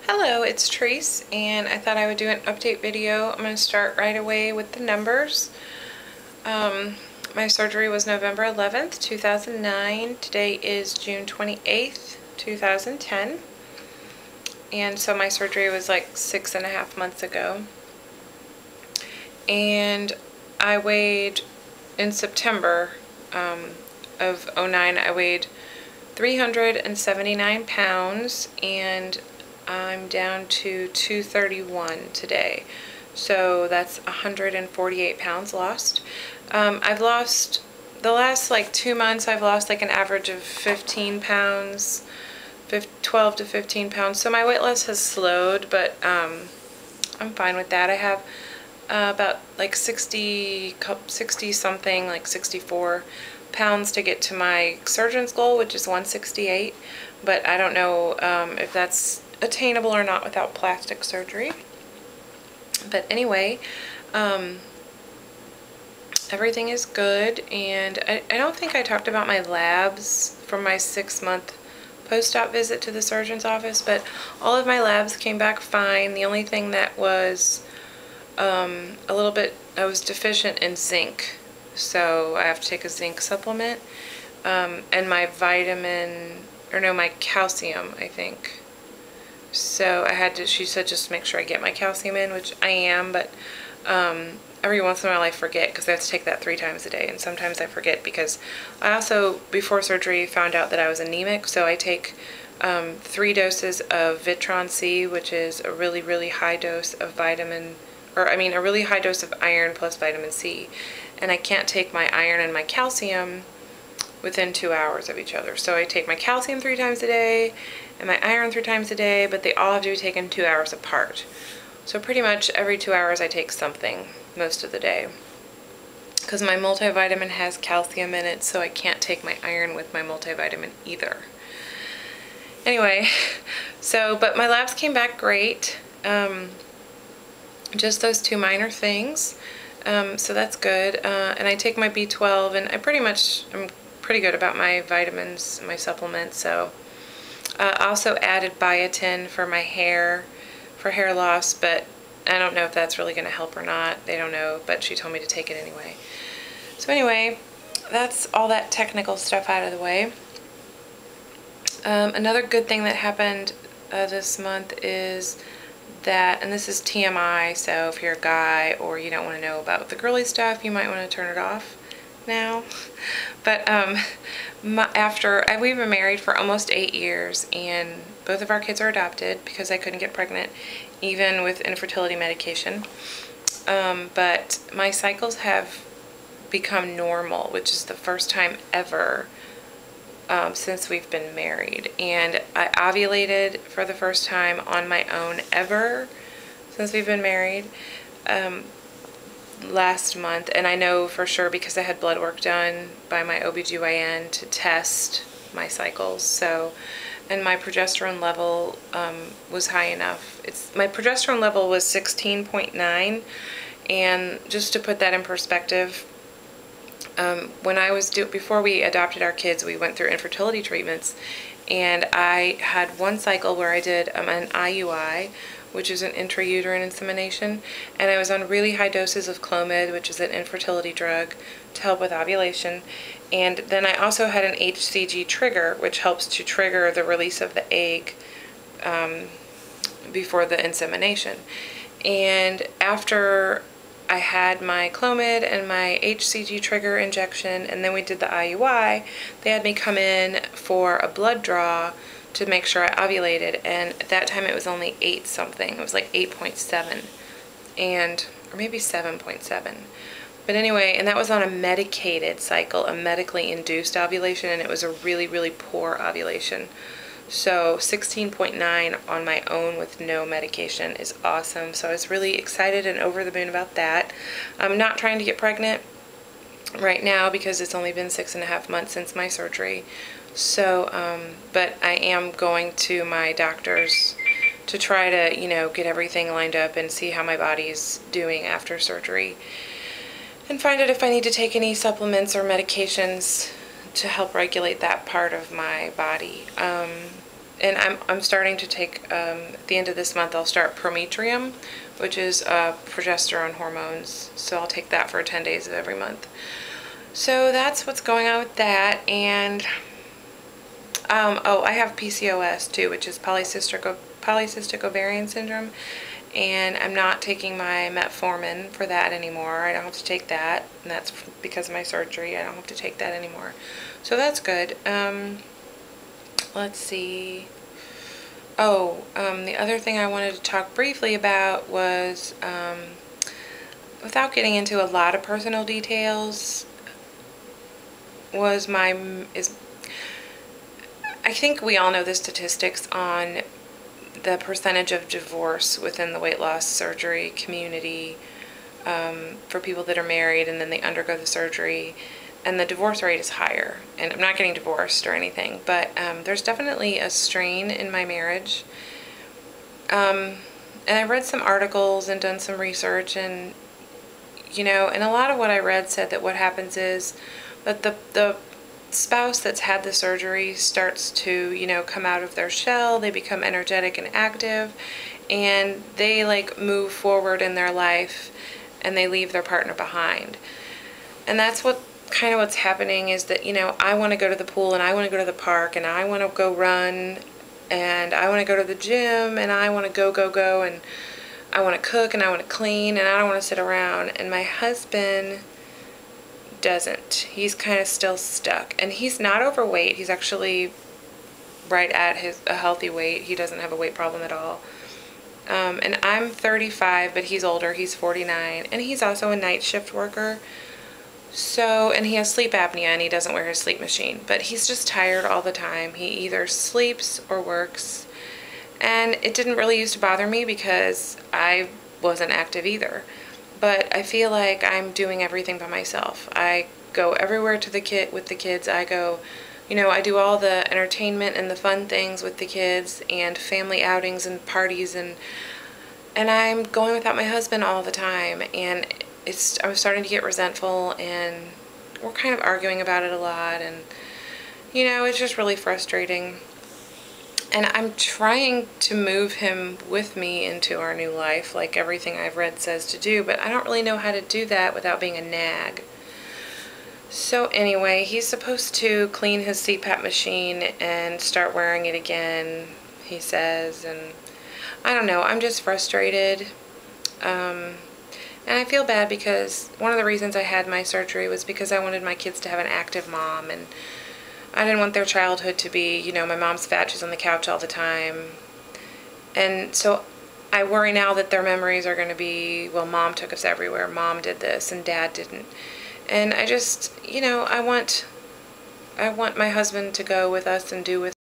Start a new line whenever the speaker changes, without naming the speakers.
Hello, it's Trace, and I thought I would do an update video. I'm going to start right away with the numbers. My surgery was November 11th, 2009. Today is June 28th, 2010. And so my surgery was like 6.5 months ago. And I weighed, in September of '09, I weighed 379 pounds, and I'm down to 231 today. So that's 148 pounds lost. I've lost, the last like 2 months, I've lost like an average of 15 pounds, 12 to 15 pounds. So my weight loss has slowed, but I'm fine with that. I have about like 60 something, like 64 pounds to get to my surgeon's goal, which is 168, but I don't know if that's attainable or not without plastic surgery. But anyway, everything is good, and I don't think I talked about my labs from my 6-month post-op visit to the surgeon's office, but all of my labs came back fine. The only thing that was a little bit, I was deficient in zinc, so I have to take a zinc supplement, and my my calcium, I think. So I had to, she said just make sure I get my calcium in, which I am, but every once in a while I forget because I have to take that 3 times a day, and sometimes I forget because I also, before surgery, found out that I was anemic, so I take 3 doses of Vitron C, which is a really, really high dose of a really high dose of iron plus vitamin C, and I can't take my iron and my calcium within 2 hours of each other. So I take my calcium 3 times a day and my iron 3 times a day, but they all have to be taken 2 hours apart. So pretty much every 2 hours I take something most of the day, because my multivitamin has calcium in it, so I can't take my iron with my multivitamin either. Anyway, but my labs came back great. Just those 2 minor things, so that's good. And I take my B12, and I'm pretty good about my vitamins, my supplements. So I also added biotin for my hair, for hair loss, but I don't know if that's really going to help or not. They don't know, but she told me to take it anyway. So anyway, that's all that technical stuff out of the way. Another good thing that happened this month is that, and this is TMI, so if you're a guy or you don't want to know about the girly stuff, you might want to turn it off now. But we've been married for almost 8 years, and both of our kids are adopted because I couldn't get pregnant even with infertility medication. But my cycles have become normal, which is the first time ever since we've been married, and I ovulated for the first time on my own ever since we've been married last month. And I know for sure because I had blood work done by my OBGYN to test my cycles. So, and my progesterone level was high enough. My progesterone level was 16.9, and just to put that in perspective, before we adopted our kids, we went through infertility treatments, and I had one cycle where I did an IUI, which is an intrauterine insemination, and I was on really high doses of Clomid, which is an infertility drug, to help with ovulation. And then I also had an HCG trigger, which helps to trigger the release of the egg before the insemination. And after I had my Clomid and my HCG trigger injection, and then we did the IUI, they had me come in for a blood draw to make sure I ovulated, and at that time it was only 8 something. It was like 8.7, or maybe 7.7. But anyway, and that was on a medicated cycle, a medically induced ovulation, and it was a really, really poor ovulation. So 16.9 on my own with no medication is awesome. So I was really excited and over the moon about that. I'm not trying to get pregnant right now because it's only been 6.5 months since my surgery. So, but I am going to my doctor's to try to, get everything lined up and see how my body's doing after surgery, and find out if I need to take any supplements or medications to help regulate that part of my body. and I'm starting to take, at the end of this month, I'll start Prometrium, which is progesterone hormones. So I'll take that for 10 days of every month. So that's what's going on with that. And oh, I have PCOS too, which is polycystic ovarian syndrome. And I'm not taking my metformin for that anymore. I don't have to take that, and that's because of my surgery. I don't have to take that anymore. So that's good. Let's see. Oh, the other thing I wanted to talk briefly about was, without getting into a lot of personal details, I think we all know the statistics on the percentage of divorce within the weight loss surgery community, for people that are married and then they undergo the surgery, and the divorce rate is higher. And I'm not getting divorced or anything, but there's definitely a strain in my marriage. And I read some articles and done some research, and and a lot of what I read said that what happens is that the spouse that's had the surgery starts to, come out of their shell. They become energetic and active, and they like move forward in their life, and they leave their partner behind. And that's what's happening is that, I want to go to the pool, and I want to go to the park, and I want to go run, and I want to go to the gym, and I want to go, and I want to cook, and I want to clean, and I don't want to sit around. And my husband doesn't. He's kind of still stuck, and he's not overweight. He's actually right at a healthy weight. He doesn't have a weight problem at all. And I'm 35, but he's older. He's 49, and he's also a night shift worker. So, and he has sleep apnea, and he doesn't wear his sleep machine, but he's just tired all the time. He either sleeps or works, and it didn't really used to bother me because I wasn't active either. But I feel like I'm doing everything by myself. I go everywhere with the kids. I go, I do all the entertainment and the fun things with the kids, and family outings and parties, and I'm going without my husband all the time, and I'm starting to get resentful, and we're kind of arguing about it a lot, and it's just really frustrating. And I'm trying to move him with me into our new life, like everything I've read says to do, but I don't really know how to do that without being a nag. So anyway, he's supposed to clean his CPAP machine and start wearing it again, he says, and I don't know, I'm just frustrated. And I feel bad because one of the reasons I had my surgery was because I wanted my kids to have an active mom, and I didn't want their childhood to be, my mom's fat, she's on the couch all the time. And so I worry now that their memories are going to be, well, mom took us everywhere, mom did this, and dad didn't. And I just, I want my husband to go with us and do with